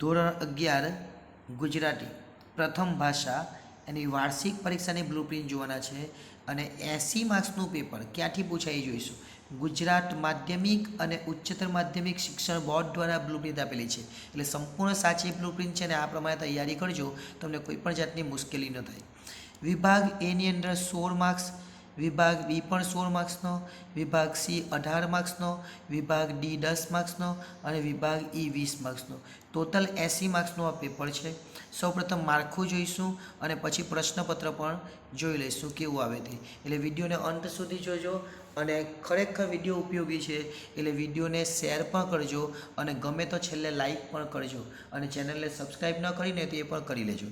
ધોરણ 11 ગુજરાતી પ્રથમ ભાષા એની વાર્ષિક પરીક્ષાની બ્લુપ્રિન્ટ જોવાના છે અને 80 માર્ક્સનું પેપર ક્યાંથી પૂછાઈ જોઈશું. ગુજરાત માધ્યમિક અને ઉચ્ચતર માધ્યમિક શિક્ષણ બોર્ડ દ્વારા બ્લુપ્રિન્ટ આપેલી છે, એટલે સંપૂર્ણ સાચી બ્લુપ્રિન્ટ છે અને આ પ્રમાણે તૈયારી કરજો, તમને કોઈ પણ જાતની મુશ્કેલી ન થાય. વિભાગ એની અંદર 16 માર્ક્સ, વિભાગ બી પણ 16 માર્ક્સનો, વિભાગ સી 18 માર્ક્સનો, વિભાગ ડી 10 માર્ક્સનો અને વિભાગ ઈ 20 માર્ક્સનો. ટોટલ 80 માર્ક્સનું આ પેપર છે. સૌપ્રથમ માળખું જોઈશું અને પછી પ્રશ્નપત્ર પણ જોઈ લઈશું કેવું આવે તે. એટલે વિડીયોને અંત સુધી જોજો અને ખરેખર વિડીયો ઉપયોગી છે, એટલે વિડીયોને શેર પણ કરજો અને ગમે તો છેલ્લે લાઈક પણ કરજો અને ચેનલને સબસ્ક્રાઈબ ન કરીને તો એ પણ કરી લેજો.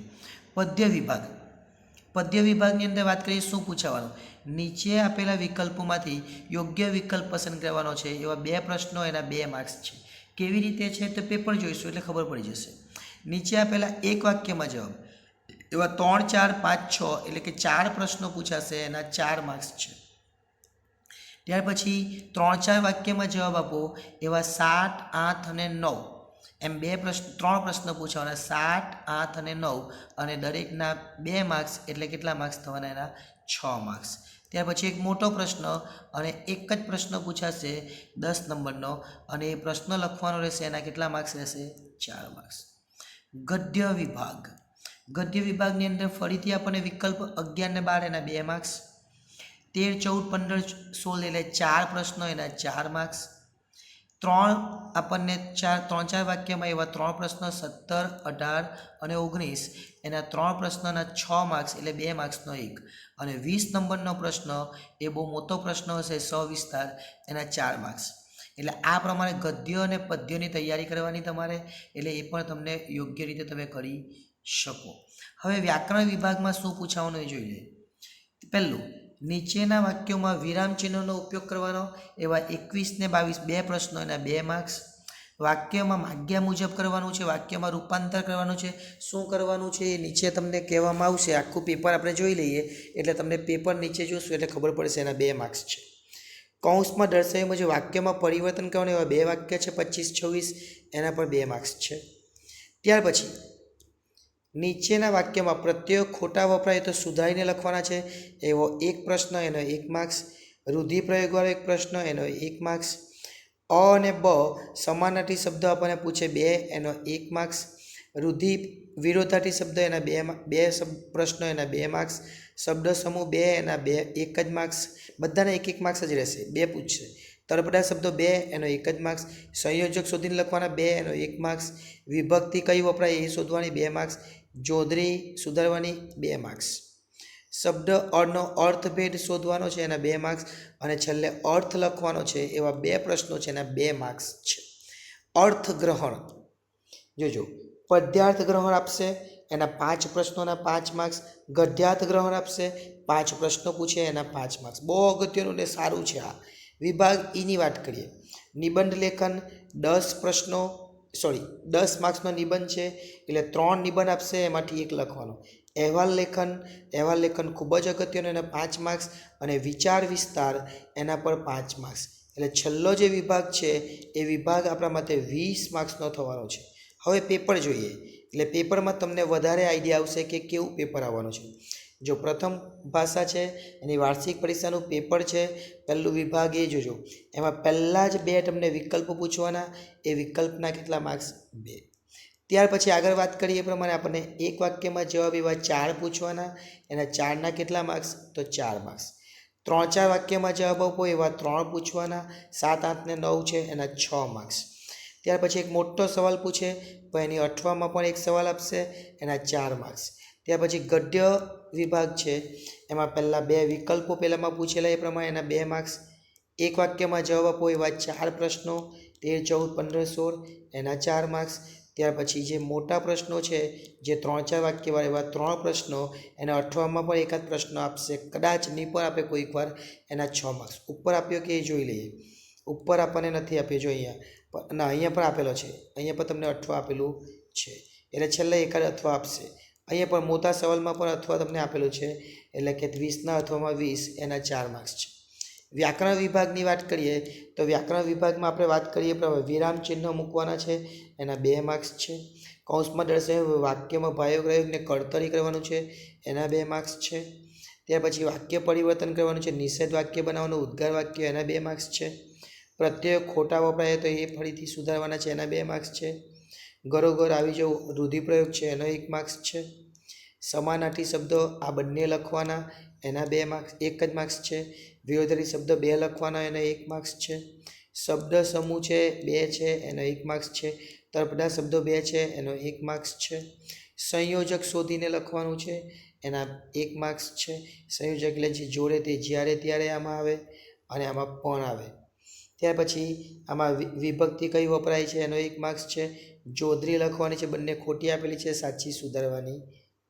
પદ્ય વિભાગની અંદર વાત કરીએ શું પૂછાવાનું. નીચે આપેલા વિકલ્પોમાંથી યોગ્ય વિકલ્પ પસંદ કરવાનો છે. એવા 2 પ્રશ્નો, એના 2 માર્ક્સ છે. કેવી રીતે છે તો પેપર જોઈશું એટલે ખબર પડી જશે. નીચે આપેલા એક વાક્યમાં જવાબ, એવા 3, 4, 5, 6 એટલે કે 4 પ્રશ્નો પૂછાશે, એના 4 માર્ક્સ છે. ત્યાર પછી 3, 4 વાક્યમાં જવાબ આપો, એવા 7, 8 અને 9 એમ 3 પ્રશ્ન પૂછવાના, 7, 8 અને 9 અને દરેકના 2 માર્ક્સ એટલે કેટલા માર્ક્સ થવાના? એના 6 માર્ક્સ. ત્યાર પછી એક મોટો પ્રશ્ન અને એક જ પ્રશ્ન પૂછાશે 10 નંબરનો અને એ પ્રશ્ન લખવાનો રહેશે, એના કેટલા માર્ક્સ રહેશે? 4 માર્ક્સ. ગદ્ય વિભાગની અંદર ફરીથી આપણને વિકલ્પ 11 ને 12 એના 2 માર્ક્સ, 13, 14, 15, 16 એટલે 4 પ્રશ્નો, એના 4 માર્ક્સ. 3 આપણને 3-4 વાક્યમાં એવા 3 પ્રશ્નો 17, 18 અને 19 એના 3 પ્રશ્નોના 6 માર્ક્સ એટલે 2 માર્ક્સનો 1 અને 20 નંબરનો પ્રશ્ન એ બહુ મોટો પ્રશ્ન હશે, સવિસ્તાર, એના 4 માર્ક્સ. એટલે આ પ્રમાણે ગદ્ય અને પદ્યની તૈયારી કરવાની તમારે, એટલે એ પણ તમને યોગ્ય રીતે તમે કરી શકો. હવે વ્યાકરણ વિભાગમાં શું પૂછાવાનું એ જોઈ લઈએ. પહેલું, નીચેના વાક્યોમાં વિરામ ચિહ્નોનો ઉપયોગ કરવાનો, એવા 21 ને 22 2 પ્રશ્નો, એના 2 માર્ક્સ. વાક્યમાં માગ્યા મુજબ કરવાનું છે, વાક્યમાં રૂપાંતર કરવાનું છે. શું કરવાનું છે એ નીચે તમને કહેવામાં આવશે. આખું પેપર આપણે જોઈ લઈએ એટલે તમને પેપર નીચે જોશું એટલે ખબર પડશે, એના 2 માર્ક્સ છે. કૌંસમાં દર્શાવ્યા મુજબ વાક્યમાં પરિવર્તન કરવાનું, એવા 2 વાક્ય છે 25, 26 એના પર 2 માર્ક્સ છે. ત્યાર પછી નીચેના વાક્યમાં પ્રત્યયો ખોટા વપરાય તો સુધારીને લખવાના છે, એવો 1 પ્રશ્ન, એનો 1 માર્ક્સ. રૂઢિપ્રયોગવાળો 1 પ્રશ્ન, એનો 1 માર્ક્સ. અ અને બ સમાનાર્થી શબ્દો આપણને પૂછે 2, એનો 1 માર્ક્સ. રૂઢિ વિરોધાર્થી શબ્દ, એના 2 પ્રશ્નો, એના 2 માર્ક્સ. શબ્દ સમૂહ 2 એના 1 જ માર્ક્સ. બધાને 1 માર્ક્સ જ રહેશે, 2 પૂછશે. તળપદા શબ્દો 2 એનો 1 જ માર્ક્સ. સંયોજક શોધીને લખવાના 2 એનો 1 માર્ક્સ. વિભક્તિ કઈ વપરાય એ શોધવાની 2 માર્ક્સ. જોડણી સુધારવાની 2 માર્ક્સ. શબ્દ અનો અર્થભેદ શોધવાનો છે, એના 2 માર્ક્સ અને છેલ્લે અર્થ લખવાનો છે, એવા 2 પ્રશ્નો છે, એના 2 માર્ક્સ છે. અર્થગ્રહણ જોજો, પદ્યાર્થ ગ્રહણ આપશે, એના 5 પ્રશ્નોના 5 માર્ક્સ. ગદ્યાર્થ ગ્રહણ આપશે, 5 પ્રશ્નો પૂછે, એના 5 માર્ક્સ. બહુ અગત્યનું ને સારું છે આ. વિભાગ ઈની વાત કરીએ. નિબંધ લેખન 10 પ્રશ્નો 10 માર્ક્સનો નિબંધ છે, એટલે 3 નિબંધ આપશે, એમાંથી 1 લખવાનો. અહેવાલ લેખન ખૂબ જ અગત્યનું, એના 5 માર્ક્સ અને વિચાર વિસ્તાર એના પર 5 માર્ક્સ. એટલે છેલ્લો જે વિભાગ છે એ વિભાગ આપણા માટે 20 માર્ક્સનો થવાનો છે. હવે પેપર જોઈએ, એટલે પેપરમાં તમને વધારે આઈડિયા આવશે કે કેવું પેપર આવવાનું છે. જો પ્રથમ ભાષા છે એની વાર્ષિક પરીક્ષાનું પેપર છે, પહેલું વિભાગ એ જોજો. એમાં પહેલાં જ 2 તમને વિકલ્પો પૂછવાના, એ વિકલ્પના કેટલા માર્ક્સ? 2. ત્યાર પછી આગળ વાત કરીએ એ પ્રમાણે આપણને એક વાક્યમાં જવાબ એવા 4 પૂછવાના, એના 4ના કેટલા માર્ક્સ? તો 4 માર્ક્સ. 3-4 વાક્યમાં જવાબ આપો, એવા 3 પૂછવાના, 7, 8 ને 9 છે, એના 6 માર્ક્સ. ત્યાર પછી એક મોટો સવાલ પૂછે તો એની 8માં પણ એક સવાલ આપશે, એના 4 માર્ક્સ. ત્યાર પછી ગદ્ય વિભાગ છે, એમાં પહેલાં 2 વિકલ્પો પહેલાંમાં પૂછેલા એ પ્રમાણે એના 2 માર્ક્સ. એક વાક્યમાં જવાબ આપો, એવા 4 પ્રશ્નો, 13, 14, 15, 16 એના 4 માર્ક્સ. ત્યાર પછી જે મોટા પ્રશ્નો છે, જે 3-4 વાક્યવાળા, એવા 3 પ્રશ્નો, એના 8માં પણ એકાદ પ્રશ્ન આપશે, કદાચ નહીં પણ આપે કોઈક વાર, એના 6 માર્ક્સ. ઉપર આપ્યો કે એ જોઈ લઈએ. ઉપર આપણને નથી આપ્યો, જો અહીંયા પણ આપેલો છે, અહીંયા પણ તમને 8 આપેલું છે, એટલે છેલ્લે એકાદ 8 આપશે. અહીંયા પણ મોટા સવાલમાં પણ 8 તમને આપેલું છે, એટલે કે 20ના 20 એના 4 માર્ક્સ છે. વ્યાકરણ વિભાગની વાત કરીએ તો વ્યાકરણ વિભાગમાં આપણે વાત કરીએ વિરામ ચિહ્ન મૂકવાના છે, એના 2 માર્ક્સ છે. કૌંસમાં દર્શાવ્યા વાક્યમાં ભાવપ્રયોગને કળતરી કરવાનું છે, એના 2 માર્ક્સ છે. ત્યાર પછી વાક્ય પરિવર્તન કરવાનું છે, નિષેધ વાક્ય બનાવવાનું, ઉદ્ગાર વાક્ય, એના 2 માર્ક્સ છે. પ્રત્યયો ખોટા વપરાય તો એ ફરીથી સુધારવાના છે, એના 2 માર્ક્સ છે. ઘરોઘર આવી જવું રૂઢિપ્રયોગ છે, એનો 1 માર્ક્સ છે. સમાનાર્થી શબ્દો આ બંને લખવાના, એના 2 માર્ક્સ, 1 જ માર્ક્સ છે. વિરોધી શબ્દ 2 લખવાના, એનો 1 માર્ક્સ છે. શબ્દ સમૂહ છે 2 છે, એનો 1 માર્ક્સ છે. તર્પદા શબ્દો 2 છે, એનો 1 માર્ક્સ છે. સંયોજક શોધીને લખવાનું છે, એના 1 માર્ક્સ છે. સંયોજક એટલે જે જોડે તે જ્યારે ત્યારે આમાં આવે અને આમાં પણ આવે. ત્યાર પછી આમાં વિભક્તિ કઈ વપરાય છે, એનો 1 માર્ક્સ છે. જોડણી લખવાની છે, બંને ખોટી આપેલી છે, સાચી સુધારવાની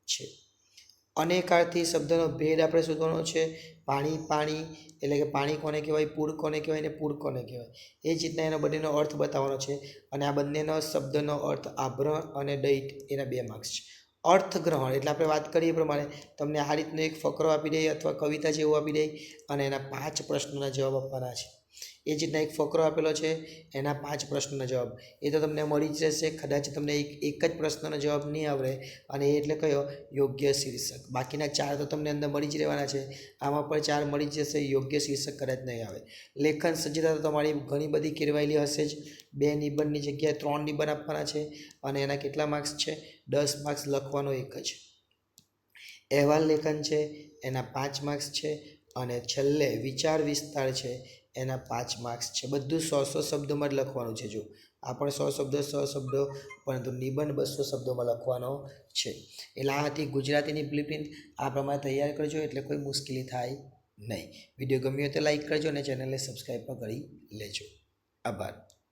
છે. અનેકાર્થી શબ્દનો ભેદ આપણે શોધવાનો છે. પાણી પાણી એટલે કે પાણી કોને કહેવાય, પૂર કોને કહેવાય ને પૂર કોને કહેવાય, એ જ રીતના એનો બંનેનો અર્થ બતાવવાનો છે. અને આ બંનેનો શબ્દનો અર્થ આભરણ અને દૈત, એના 2 માર્ક્સ છે. અર્થગ્રહણ એટલે આપણે વાત કરીએ એ પ્રમાણે તમને આ રીતનો એક ફકરો આપી દે અથવા કવિતા જેવું આપી દે અને એના 5 પ્રશ્નોના જવાબ આપવાના છે. એ જ રીતના એક ફકરો આપેલો છે, એના 5 પ્રશ્નોના જવાબ, એ તો તમને મળી જ રહેશે. કદાચ તમને એક જ પ્રશ્નનો જવાબ નહીં આવડે, અને એ એટલે કયો, યોગ્ય શીર્ષક. બાકીના 4 તો તમને અંદર મળી જ રહેવાના છે. આમાં પણ 4 મળી જ જશે, યોગ્ય શીર્ષક કદાચ નહીં આવે. લેખન સજ્જતા તો તમારી ઘણી બધી કેળવાયેલી હશે જ. 2 નિબંધની જગ્યાએ 3 નિબંધ આપવાના છે, અને એના કેટલા માર્ક્સ છે, 10 માર્ક્સ, લખવાનો 1 જ. અહેવાલ લેખન છે, એના 5 માર્ક્સ છે. અને છેલ્લે વિચાર વિસ્તાર છે, એના 5 માર્ક્સ છે. બધું 100 શબ્દોમાં જ લખવાનું છે. જો આ પણ 100 શબ્દો, પરંતુ નિબંધ 200 શબ્દોમાં લખવાનો છે. એટલે આ હતી ગુજરાતીની બ્લુપ્રિન્ટ. આ પ્રમાણે તૈયાર કરજો એટલે કોઈ મુશ્કેલી થાય નહીં. વિડીયો ગમ્યો તો લાઈક કરજો અને ચેનલને સબસ્ક્રાઈબ પણ કરી લેજો. આભાર.